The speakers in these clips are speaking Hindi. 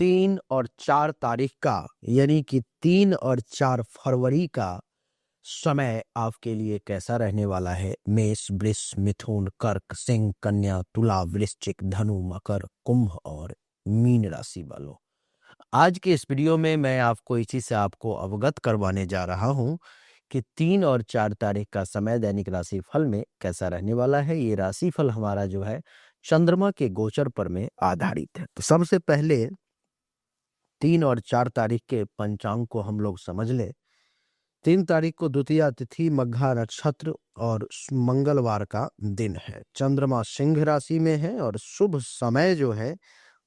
3 और 4 तारीख का यानी कि 3 और 4 फरवरी का समय आपके लिए कैसा रहने वाला है। मेष, वृष, मिथुन, कर्क, सिंह, कन्या, तुला, वृश्चिक, धनु, मकर, कुंभ और मीन राशि वालों, आज के इस वीडियो में मैं आपको इसी से आपको अवगत करवाने जा रहा हूं कि 3 और 4 तारीख का समय दैनिक राशि फल में कैसा रहने वाला है। ये राशि फल हमारा जो है चंद्रमा के गोचर पर में आधारित है। तो सबसे पहले 3 और 4 तारीख के पंचांग को हम लोग समझ ले। 3 तारीख को द्वितीया तिथि, मघा नक्षत्र और मंगलवार का दिन है। चंद्रमा सिंह राशि में है और शुभ समय जो है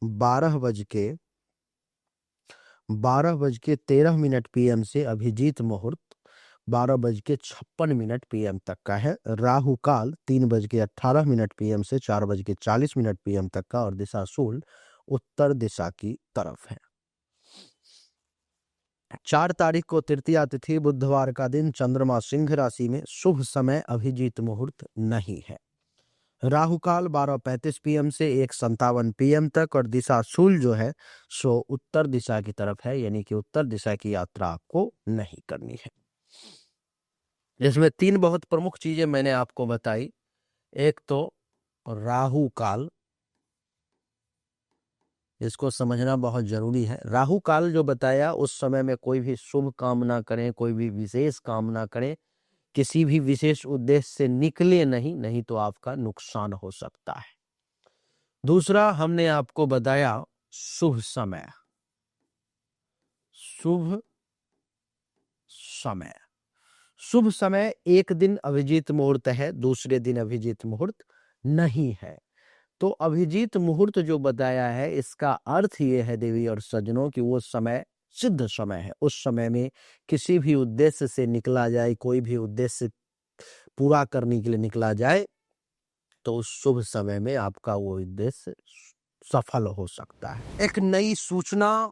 12:13 PM से अभिजीत मुहूर्त 12:56 PM तक का है। राहु काल 3:18 PM से 4:40 PM तक का और दिशा शूल उत्तर दिशा की तरफ है। 4 तारीख को तृतीया तिथि, बुधवार का दिन, चंद्रमा सिंह राशि में, शुभ समय अभिजीत मुहूर्त नहीं है। राहु काल 12:35 PM से 1:57 PM तक और दिशा शूल जो है सो उत्तर दिशा की तरफ है, यानी कि उत्तर दिशा की यात्रा आपको नहीं करनी है। इसमें 3 बहुत प्रमुख चीजें मैंने आपको बताई। एक तो राहु काल, इसको समझना बहुत जरूरी है। राहु काल जो बताया, उस समय में कोई भी शुभ काम ना करें, कोई भी विशेष काम ना करें, किसी भी विशेष उद्देश्य से निकले नहीं तो आपका नुकसान हो सकता है। दूसरा हमने आपको बताया शुभ समय। शुभ समय एक दिन अभिजीत मुहूर्त है, दूसरे दिन अभिजीत मुहूर्त नहीं है। तो अभिजीत मुहूर्त जो बताया है, इसका अर्थ ये है देवी और सज्जनों कि वो समय सिद्ध समय है। उस समय में किसी भी उद्देश्य से निकला जाए, कोई भी उद्देश्य पूरा करने के लिए निकला जाए, तो उस शुभ समय में आपका वो उद्देश्य सफल हो सकता है। एक नई सूचना,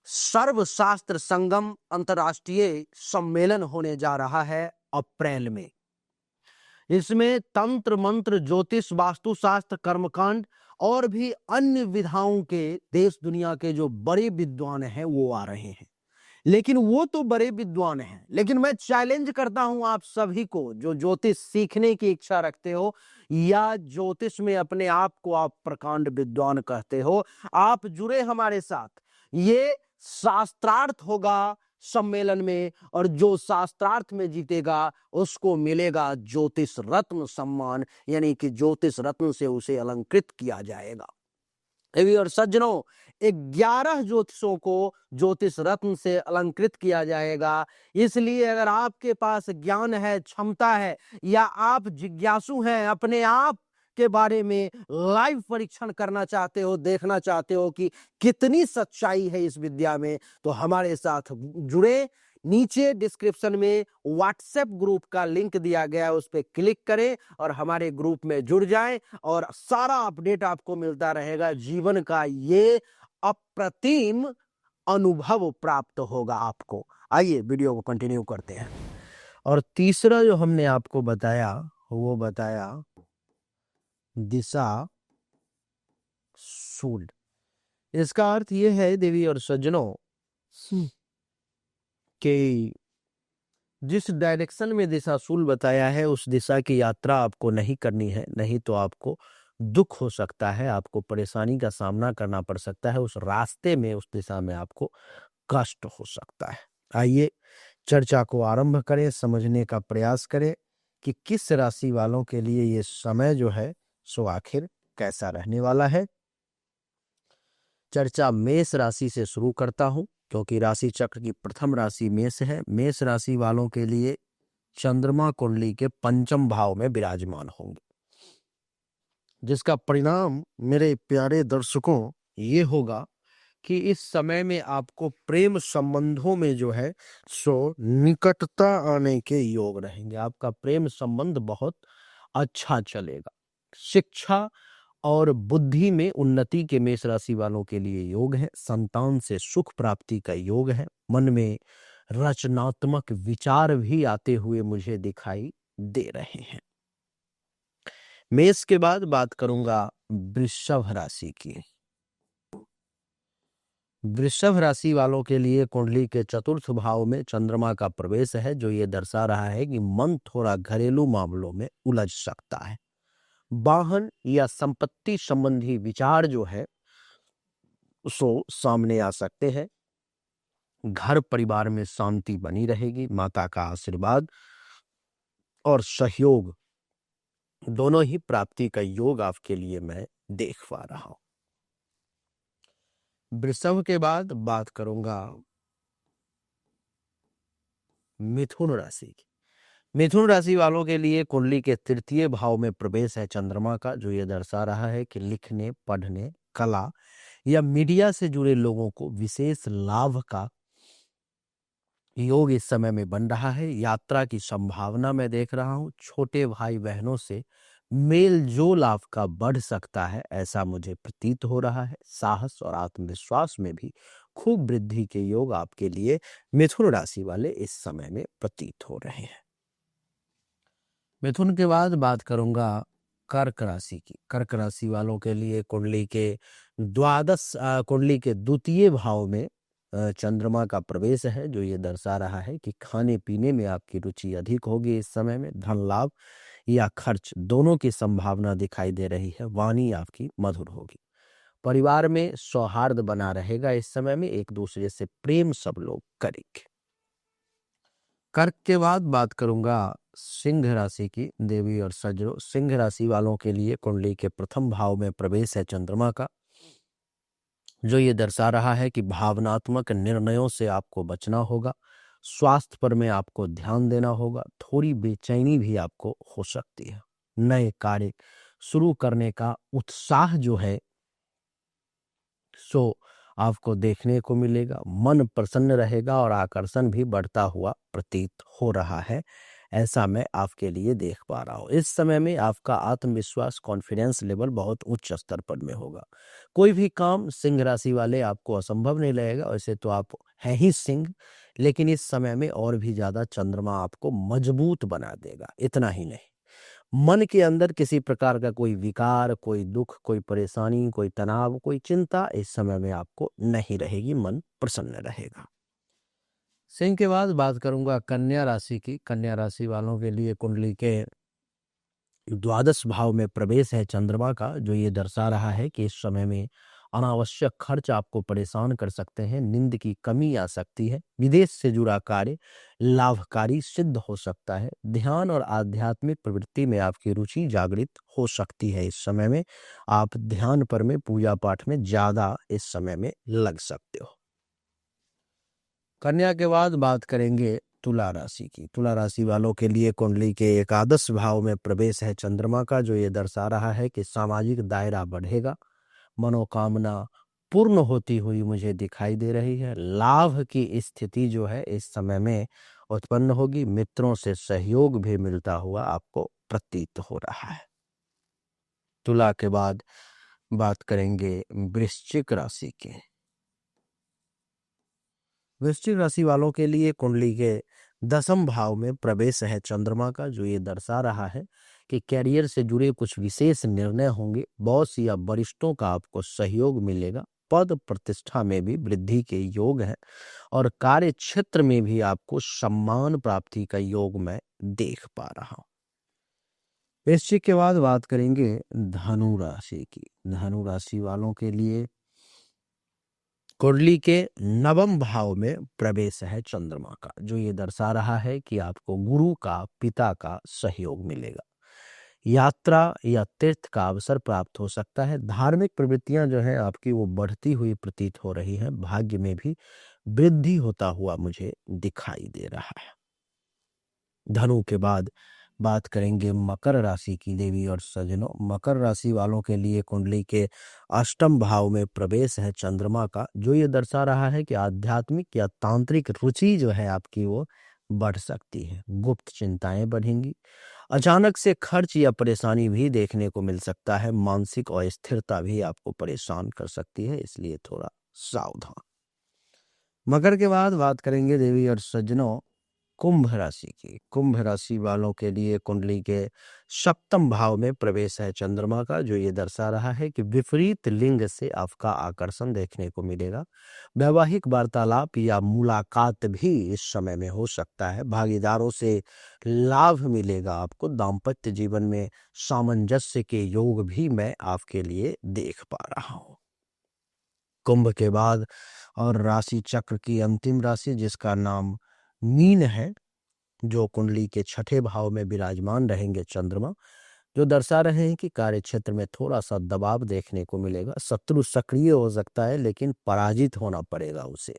सर्वशास्त्र संगम अंतर्राष्ट्रीय सम्मेलन होने जा रहा है अप्रैल में। इसमें तंत्र मंत्र, ज्योतिष, वास्तुशास्त्र, कर्मकांड और भी अन्य विधाओं के देश दुनिया के जो बड़े विद्वान हैं वो आ रहे हैं। लेकिन वो तो बड़े विद्वान हैं, लेकिन मैं चैलेंज करता हूं आप सभी को जो ज्योतिष सीखने की इच्छा रखते हो या ज्योतिष में अपने आप को आप प्रकांड विद्वान कहते हो, आप जुड़े हमारे साथ। ये शास्त्रार्थ होगा सम्मेलन में और जो शास्त्रार्थ में जीतेगा उसको मिलेगा ज्योतिष रत्न सम्मान, यानी कि ज्योतिष रत्न से उसे अलंकृत किया जाएगा। और सज्जनों, 11 ज्योतिषों को ज्योतिष रत्न से अलंकृत किया जाएगा। इसलिए अगर आपके पास ज्ञान है, क्षमता है या आप जिज्ञासु हैं, अपने आप के बारे में लाइव परीक्षण करना चाहते हो, देखना चाहते हो कि कितनी सच्चाई है इस विद्या में, तो हमारे साथ जुड़े। नीचे डिस्क्रिप्शन में व्हाट्सएप ग्रुप का लिंक दिया गया है, उस पर क्लिक करें और हमारे ग्रुप में जुड़ जाएं और सारा अपडेट आपको मिलता रहेगा। जीवन का ये अप्रतिम अनुभव प्राप्त होगा आपको। आइए वीडियो को कंटिन्यू करते हैं। और तीसरा जो हमने आपको बताया वो बताया दिशा शूल। इसका अर्थ ये है देवी और सज्जनों कि जिस डायरेक्शन में दिशा शूल बताया है उस दिशा की यात्रा आपको नहीं करनी है, नहीं तो आपको दुख हो सकता है, आपको परेशानी का सामना करना पड़ सकता है। उस रास्ते में, उस दिशा में आपको कष्ट हो सकता है। आइए चर्चा को आरंभ करें, समझने का प्रयास करें कि किस राशि वालों के लिए ये समय जो है सो आखिर कैसा रहने वाला है। चर्चा मेष राशि से शुरू करता हूं क्योंकि राशि चक्र की प्रथम राशि मेष है। मेष राशि वालों के लिए चंद्रमा कुंडली के पंचम भाव में विराजमान होंगे, जिसका परिणाम मेरे प्यारे दर्शकों ये होगा कि इस समय में आपको प्रेम संबंधों में जो है सो निकटता आने के योग रहेंगे। आपका प्रेम संबंध बहुत अच्छा चलेगा। शिक्षा और बुद्धि में उन्नति के मेष राशि वालों के लिए योग है। संतान से सुख प्राप्ति का योग है। मन में रचनात्मक विचार भी आते हुए मुझे दिखाई दे रहे हैं। मेष के बाद बात करूंगा वृषभ राशि की। वृषभ राशि वालों के लिए कुंडली के चतुर्थ भाव में चंद्रमा का प्रवेश है, जो ये दर्शा रहा है कि मन थोड़ा घरेलू मामलों में उलझ सकता है। वाहन या संपत्ति संबंधी विचार जो है सो सामने आ सकते हैं। घर परिवार में शांति बनी रहेगी। माता का आशीर्वाद और सहयोग दोनों ही प्राप्ति का योग आपके लिए मैं देख पा रहा हूं। वृषभ के बाद बात करूंगा मिथुन राशि की। मिथुन राशि वालों के लिए कुंडली के तृतीय भाव में प्रवेश है चंद्रमा का, जो ये दर्शा रहा है कि लिखने, पढ़ने, कला या मीडिया से जुड़े लोगों को विशेष लाभ का योग इस समय में बन रहा है। यात्रा की संभावना मैं देख रहा हूं। छोटे भाई बहनों से मेल जोल आपका बढ़ सकता है, ऐसा मुझे प्रतीत हो रहा है। साहस और आत्मविश्वास में भी खूब वृद्धि के योग आपके लिए मिथुन राशि वाले इस समय में प्रतीत हो रहे हैं। मिथुन के बाद बात करूंगा कर्क राशि की। कर्क राशि वालों के लिए कुंडली के द्वितीय भाव में चंद्रमा का प्रवेश है, जो ये दर्शा रहा है कि खाने पीने में आपकी रुचि अधिक होगी। इस समय में धन लाभ या खर्च दोनों की संभावना दिखाई दे रही है। वाणी आपकी मधुर होगी। परिवार में सौहार्द बना रहेगा। इस समय में एक दूसरे से प्रेम सब लोग करेंगे। कर्क के बाद बात करूंगा सिंह राशि की। देवी और सज्जनों, सिंह राशि वालों के लिए कुंडली के प्रथम भाव में प्रवेश है चंद्रमा का, जो ये दर्शा रहा है कि भावनात्मक निर्णयों से आपको बचना होगा। स्वास्थ्य पर में आपको ध्यान देना होगा। थोड़ी बेचैनी भी आपको हो सकती है। नए कार्य शुरू करने का उत्साह जो है सो आपको देखने को मिलेगा। मन प्रसन्न रहेगा और आकर्षण भी बढ़ता हुआ प्रतीत हो रहा है, ऐसा मैं आपके लिए देख पा रहा हूँ। इस समय में आपका आत्मविश्वास, कॉन्फिडेंस लेवल बहुत उच्च स्तर पर में होगा। कोई भी काम सिंह राशि वाले आपको असंभव नहीं लगेगा। वैसे तो आप हैं ही सिंह, लेकिन इस समय में और भी ज्यादा चंद्रमा आपको मजबूत बना देगा। इतना ही नहीं, मन के अंदर किसी प्रकार का कोई विकार, कोई दुख, कोई परेशानी, कोई तनाव, कोई चिंता इस समय में आपको नहीं रहेगी। मन प्रसन्न रहेगा। सिंह के बाद बात करूंगा कन्या राशि की। कन्या राशि वालों के लिए कुंडली के द्वादश भाव में प्रवेश है चंद्रमा का, जो ये दर्शा रहा है कि इस समय में अनावश्यक खर्च आपको परेशान कर सकते हैं। नींद की कमी आ सकती है। विदेश से जुड़ा कार्य लाभकारी सिद्ध हो सकता है। ध्यान और आध्यात्मिक प्रवृत्ति में आपकी रुचि जागृत हो सकती है। इस समय में आप ध्यान पर में, पूजा पाठ में ज्यादा इस समय में लग सकते हो। कन्या के बाद बात करेंगे तुला राशि की। तुला राशि वालों के लिए कुंडली के एकादश भाव में प्रवेश है चंद्रमा का, जो ये दर्शा रहा है कि सामाजिक दायरा बढ़ेगा। मनोकामना पूर्ण होती हुई मुझे दिखाई दे रही है। लाभ की स्थिति जो है इस समय में उत्पन्न होगी। मित्रों से सहयोग भी मिलता हुआ आपको प्रतीत हो रहा है। तुला के बाद बात करेंगे वृश्चिक राशि की। वृश्चिक राशि वालों के लिए कुंडली के दसम भाव में प्रवेश है चंद्रमा का, जो ये दर्शा रहा है कि कैरियर से जुड़े कुछ विशेष निर्णय होंगे। बॉस या वरिष्ठों का आपको सहयोग मिलेगा। पद प्रतिष्ठा में भी वृद्धि के योग है और कार्य क्षेत्र में भी आपको सम्मान प्राप्ति का योग मैं देख पा रहा हूं। वृश्चिक के बाद बात करेंगे धनु राशि की। धनु राशि वालों के लिए कुंडली के नवम भाव में प्रवेश है चंद्रमा का, जो ये दर्शा रहा है कि आपको गुरु का, पिता का सहयोग मिलेगा। यात्रा या तीर्थ का अवसर प्राप्त हो सकता है। धार्मिक प्रवृत्तियां जो है आपकी वो बढ़ती हुई प्रतीत हो रही हैं। भाग्य में भी वृद्धि होता हुआ मुझे दिखाई दे रहा है। धनु के बाद बात करेंगे मकर राशि की। देवी और सज्जनों, मकर राशि वालों के लिए कुंडली के अष्टम भाव में प्रवेश है चंद्रमा का, जो ये दर्शा रहा है कि आध्यात्मिक या तांत्रिक रुचि जो है आपकी वो बढ़ सकती है। गुप्त चिंताएं बढ़ेंगी। अचानक से खर्च या परेशानी भी देखने को मिल सकता है। मानसिक अस्थिरता भी आपको परेशान कर सकती है, इसलिए थोड़ा सावधान। मकर के बाद बात करेंगे देवी और सज्जनों कुंभ राशि वालों के लिए कुंडली के सप्तम भाव में प्रवेश है चंद्रमा का, जो ये दर्शा रहा है कि विपरीत लिंग से आपका आकर्षण देखने को मिलेगा। वैवाहिक वार्तालाप या मुलाकात भी इस समय में हो सकता है। भागीदारों से लाभ मिलेगा आपको। दाम्पत्य जीवन में सामंजस्य के योग भी मैं आपके लिए देख पा रहा हूं। कुंभ के बाद और राशि चक्र की अंतिम राशि जिसका नाम मीन है, जो कुंडली के छठे भाव में विराजमान रहेंगे चंद्रमा, जो दर्शा रहे हैं कि कार्य क्षेत्र में थोड़ा सा दबाव देखने को मिलेगा। शत्रु सक्रिय हो सकता है लेकिन पराजित होना पड़ेगा उसे।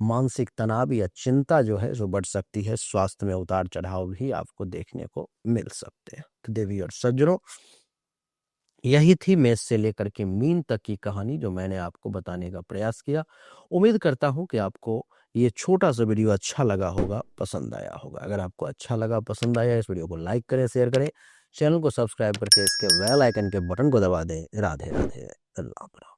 मानसिक तनाव या चिंता जो है जो बढ़ सकती है। स्वास्थ्य में उतार चढ़ाव भी आपको देखने को मिल सकते हैं। तो देवी और सज्जनों, यही थी मेष से लेकर के मीन तक की कहानी जो मैंने आपको बताने का प्रयास किया। उम्मीद करता हूं कि आपको ये छोटा सा वीडियो अच्छा लगा होगा, पसंद आया होगा। अगर आपको अच्छा लगा, पसंद आया, इस वीडियो को लाइक करें, शेयर करें, चैनल को सब्सक्राइब करके इसके बेल आइकन के बटन को दबा दें। राधे राधे, अल्लाह।